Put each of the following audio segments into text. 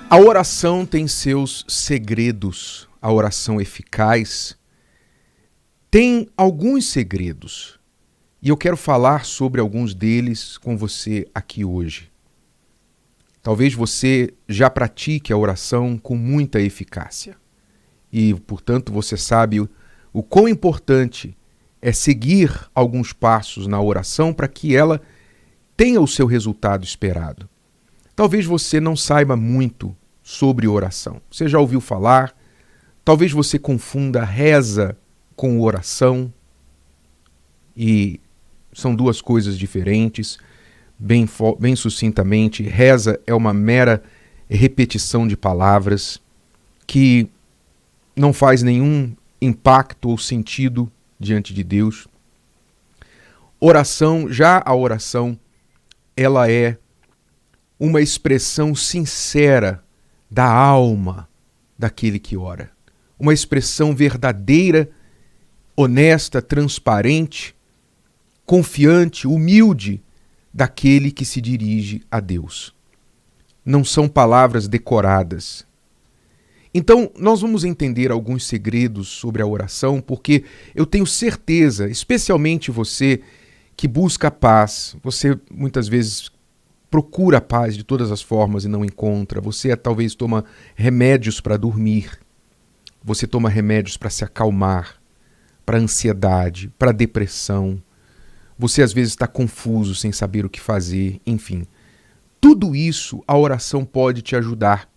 A oração tem seus segredos. A oração eficaz tem alguns segredos. E eu quero falar sobre alguns deles com você aqui hoje. Talvez você já pratique a oração com muita eficácia. E, portanto, você sabe o quão importante é seguir alguns passos na oração para que ela tenha o seu resultado esperado. Talvez você não saiba muito sobre oração. Você já ouviu falar? Talvez você confunda reza com oração. E são duas coisas diferentes. Bem sucintamente, reza é uma mera repetição de palavras que não faz nenhum impacto ou sentido diante de Deus. A oração, ela é uma expressão sincera da alma daquele que ora. Uma expressão verdadeira, honesta, transparente, confiante, humilde daquele que se dirige a Deus. Não são palavras decoradas. Então, nós vamos entender alguns segredos sobre a oração, porque eu tenho certeza, especialmente você que busca a paz, você muitas vezes procura a paz de todas as formas e não encontra, você talvez toma remédios para dormir, você toma remédios para se acalmar, para ansiedade, para depressão, você às vezes está confuso, sem saber o que fazer, enfim. Tudo isso a oração pode te ajudar,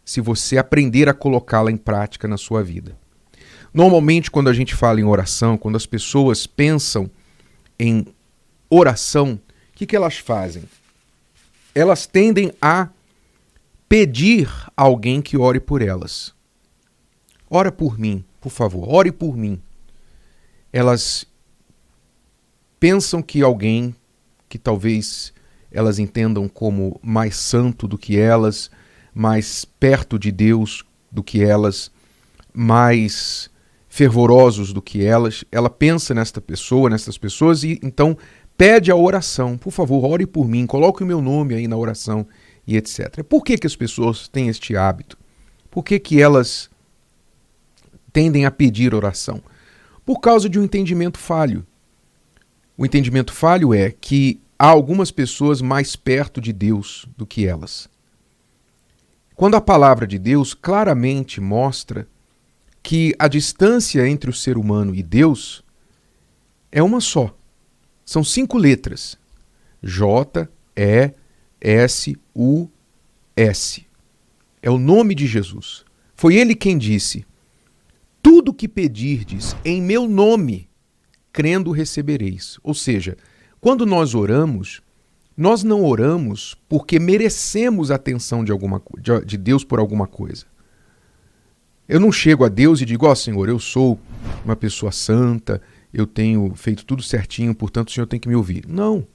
se você aprender a colocá-la em prática na sua vida. Normalmente, quando a gente fala em oração, quando as pessoas pensam em oração, o que elas fazem? Elas tendem a pedir a alguém que ore por elas. Ora por mim, por favor, ore por mim. Elas pensam que alguém que talvez elas entendam como mais santo do que elas, mais perto de Deus do que elas, mais fervorosos do que elas, ela pensa nessas pessoas e então pede a oração. Por favor, ore por mim, coloque o meu nome aí na oração e etc. Por que as pessoas têm este hábito? Por que elas tendem a pedir oração? Por causa de um entendimento falho. O entendimento falho é que há algumas pessoas mais perto de Deus do que elas. Quando a palavra de Deus claramente mostra que a distância entre o ser humano e Deus é uma só. São 5 letras. J-E-S-U-S. É o nome de Jesus. Foi ele quem disse: tudo que pedirdes em meu nome, crendo recebereis. Ou seja, quando nós oramos, nós não oramos porque merecemos a atenção de Deus por alguma coisa. Eu não chego a Deus e digo: Senhor, eu sou uma pessoa santa, eu tenho feito tudo certinho, portanto o Senhor tem que me ouvir. Não.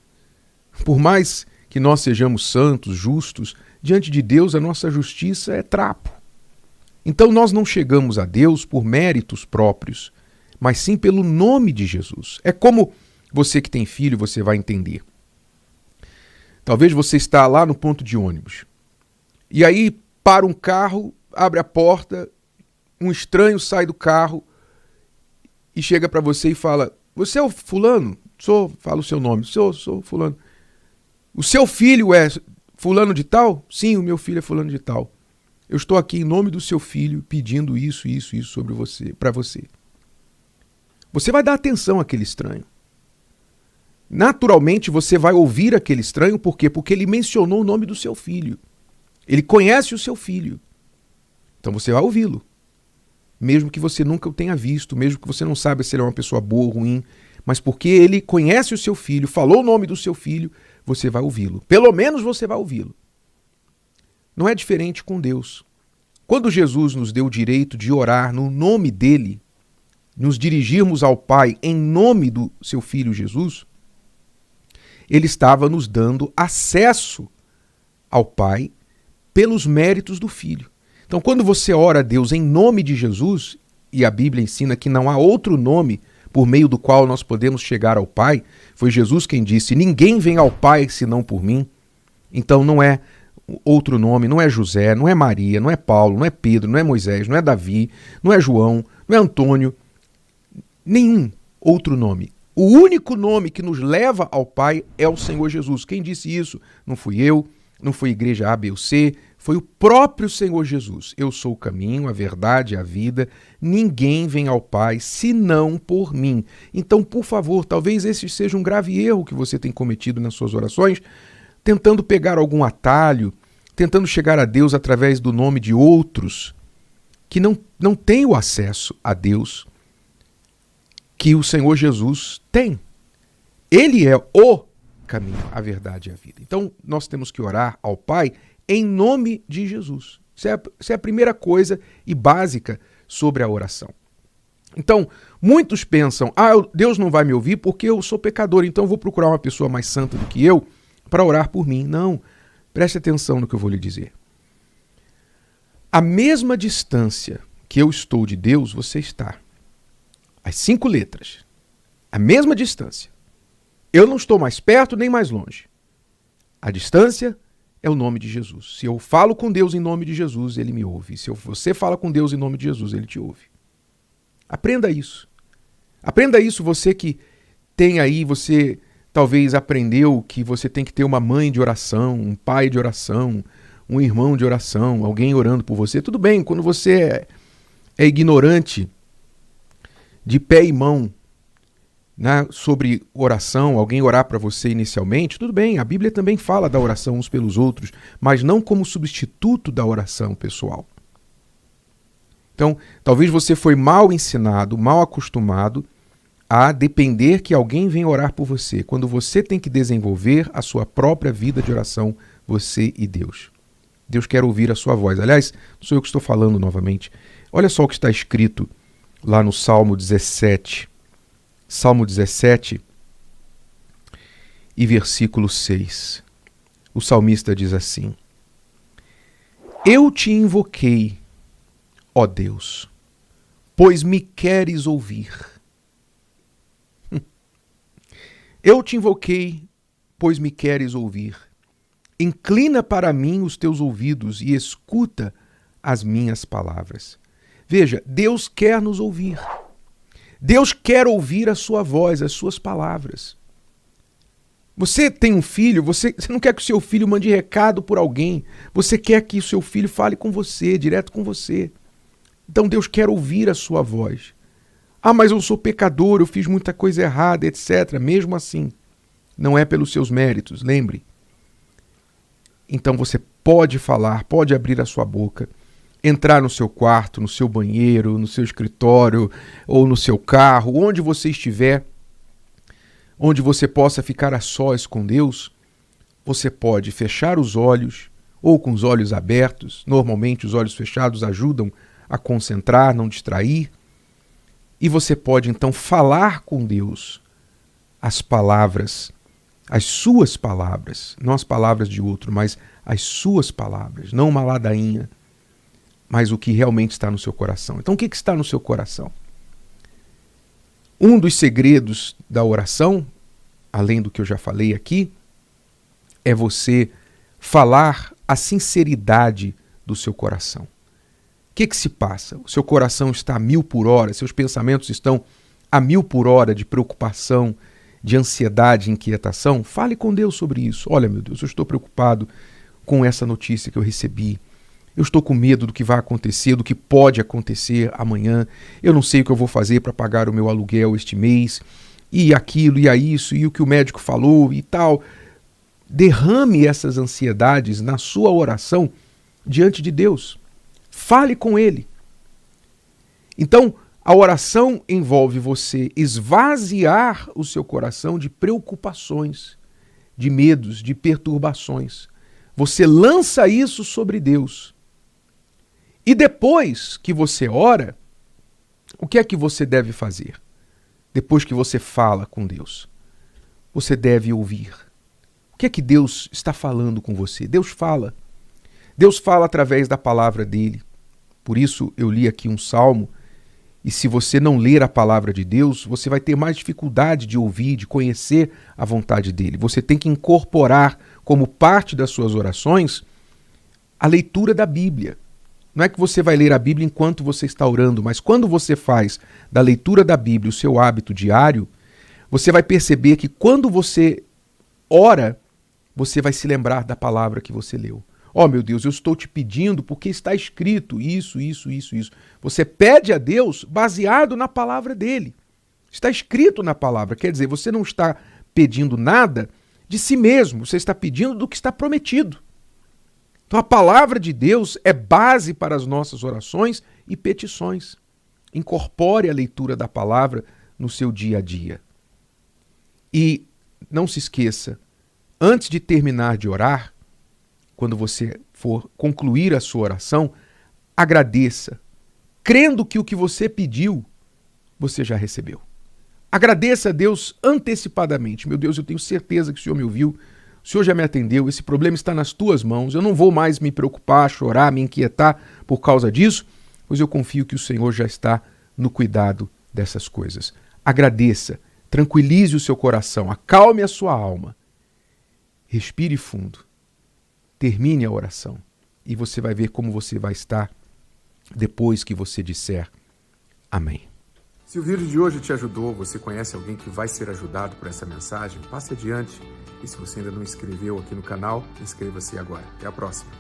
Por mais que nós sejamos santos, justos, diante de Deus a nossa justiça é trapo. Então nós não chegamos a Deus por méritos próprios, mas sim pelo nome de Jesus. É como você que tem filho, você vai entender. Talvez você está lá no ponto de ônibus. E aí para um carro, abre a porta, um estranho sai do carro e chega para você e fala: você é o fulano? Fala o seu nome. Sou fulano. O seu filho é fulano de tal? Sim, o meu filho é fulano de tal. Eu estou aqui em nome do seu filho pedindo isso sobre você, para você. Você vai dar atenção àquele estranho. Naturalmente você vai ouvir aquele estranho, por quê? Porque ele mencionou o nome do seu filho. Ele conhece o seu filho. Então você vai ouvi-lo. Mesmo que você nunca o tenha visto, mesmo que você não saiba se ele é uma pessoa boa ou ruim, mas porque ele conhece o seu filho, falou o nome do seu filho, você vai ouvi-lo. Pelo menos você vai ouvi-lo. Não é diferente com Deus. Quando Jesus nos deu o direito de orar no nome dele, nos dirigirmos ao Pai em nome do seu Filho Jesus, ele estava nos dando acesso ao Pai pelos méritos do Filho. Então, quando você ora a Deus em nome de Jesus, e a Bíblia ensina que não há outro nome por meio do qual nós podemos chegar ao Pai, foi Jesus quem disse: ninguém vem ao Pai senão por mim. Então não é outro nome, não é José, não é Maria, não é Paulo, não é Pedro, não é Moisés, não é Davi, não é João, não é Antônio, nenhum outro nome. O único nome que nos leva ao Pai é o Senhor Jesus. Quem disse isso? Não fui eu, não foi a igreja A, B ou C, foi o próprio Senhor Jesus. Eu sou o caminho, a verdade e a vida. Ninguém vem ao Pai senão por mim. Então, por favor, talvez esse seja um grave erro que você tem cometido nas suas orações, tentando pegar algum atalho, tentando chegar a Deus através do nome de outros que não têm o acesso a Deus que o Senhor Jesus tem. Ele é o caminho, a verdade e a vida. Então, nós temos que orar ao Pai em nome de Jesus. Isso é a primeira coisa e básica sobre a oração. Então, muitos pensam, Deus não vai me ouvir porque eu sou pecador, então eu vou procurar uma pessoa mais santa do que eu para orar por mim. Não, preste atenção no que eu vou lhe dizer. A mesma distância que eu estou de Deus, você está. As 5 letras. A mesma distância. Eu não estou mais perto nem mais longe. A distância é o nome de Jesus. Se eu falo com Deus em nome de Jesus, Ele me ouve. Se você fala com Deus em nome de Jesus, Ele te ouve. Aprenda isso. Aprenda isso, você que tem aí, você talvez aprendeu que você tem que ter uma mãe de oração, um pai de oração, um irmão de oração, alguém orando por você. Tudo bem, quando você é ignorante, de pé e mão, né, sobre oração, alguém orar para você inicialmente, tudo bem, a Bíblia também fala da oração uns pelos outros, mas não como substituto da oração pessoal. Então, talvez você foi mal ensinado, mal acostumado a depender que alguém venha orar por você, quando você tem que desenvolver a sua própria vida de oração, você e Deus. Deus quer ouvir a sua voz. Aliás, não sou eu que estou falando novamente. Olha só o que está escrito lá no Salmo 17. Salmo 17 e versículo 6. O salmista diz assim: Eu te invoquei, ó Deus, pois me queres ouvir. Eu te invoquei, pois me queres ouvir. Inclina para mim os teus ouvidos e escuta as minhas palavras. Veja, Deus quer nos ouvir. Deus quer ouvir a sua voz, as suas palavras. Você tem um filho, você não quer que o seu filho mande recado por alguém. Você quer que o seu filho fale com você, direto com você. Então Deus quer ouvir a sua voz. Mas eu sou pecador, eu fiz muita coisa errada, etc. Mesmo assim, não é pelos seus méritos, lembre. Então você pode falar, pode abrir a sua boca, entrar no seu quarto, no seu banheiro, no seu escritório ou no seu carro, onde você estiver, onde você possa ficar a sós com Deus, você pode fechar os olhos ou com os olhos abertos. Normalmente os olhos fechados ajudam a concentrar, não distrair. E você pode então falar com Deus as palavras, as suas palavras, não as palavras de outro, mas as suas palavras, não uma ladainha, mas o que realmente está no seu coração. Então o que está no seu coração? Um dos segredos da oração, além do que eu já falei aqui, é você falar a sinceridade do seu coração. O que se passa? O seu coração está a 1000 por hora, seus pensamentos estão a 1000 por hora de preocupação, de ansiedade, inquietação? Fale com Deus sobre isso. Olha, meu Deus, eu estou preocupado com essa notícia que eu recebi. Eu estou com medo do que vai acontecer, do que pode acontecer amanhã. Eu não sei o que eu vou fazer para pagar o meu aluguel este mês. E aquilo, e a isso, e o que o médico falou e tal. Derrame essas ansiedades na sua oração diante de Deus. Fale com Ele. Então, a oração envolve você esvaziar o seu coração de preocupações, de medos, de perturbações. Você lança isso sobre Deus. E depois que você ora, o que é que você deve fazer? Depois que você fala com Deus, você deve ouvir. O que é que Deus está falando com você? Deus fala. Deus fala através da palavra dele. Por isso eu li aqui um salmo, e se você não ler a palavra de Deus, você vai ter mais dificuldade de ouvir, de conhecer a vontade dele. Você tem que incorporar como parte das suas orações a leitura da Bíblia. Não é que você vai ler a Bíblia enquanto você está orando, mas quando você faz da leitura da Bíblia o seu hábito diário, você vai perceber que quando você ora, você vai se lembrar da palavra que você leu. Oh, meu Deus, eu estou te pedindo porque está escrito isso. Você pede a Deus baseado na palavra dele. Está escrito na palavra. Quer dizer, você não está pedindo nada de si mesmo. Você está pedindo do que está prometido. Então a palavra de Deus é base para as nossas orações e petições. Incorpore a leitura da palavra no seu dia a dia. E não se esqueça, antes de terminar de orar, quando você for concluir a sua oração, agradeça, crendo que o que você pediu, você já recebeu. Agradeça a Deus antecipadamente. Meu Deus, eu tenho certeza que o Senhor me ouviu, o Senhor já me atendeu, esse problema está nas tuas mãos, eu não vou mais me preocupar, chorar, me inquietar por causa disso, pois eu confio que o Senhor já está no cuidado dessas coisas. Agradeça, tranquilize o seu coração, acalme a sua alma, respire fundo. Termine a oração e você vai ver como você vai estar depois que você disser amém. Se o vídeo de hoje te ajudou, você conhece alguém que vai ser ajudado por essa mensagem, passe adiante. E se você ainda não inscreveu aqui no canal, inscreva-se agora. Até a próxima.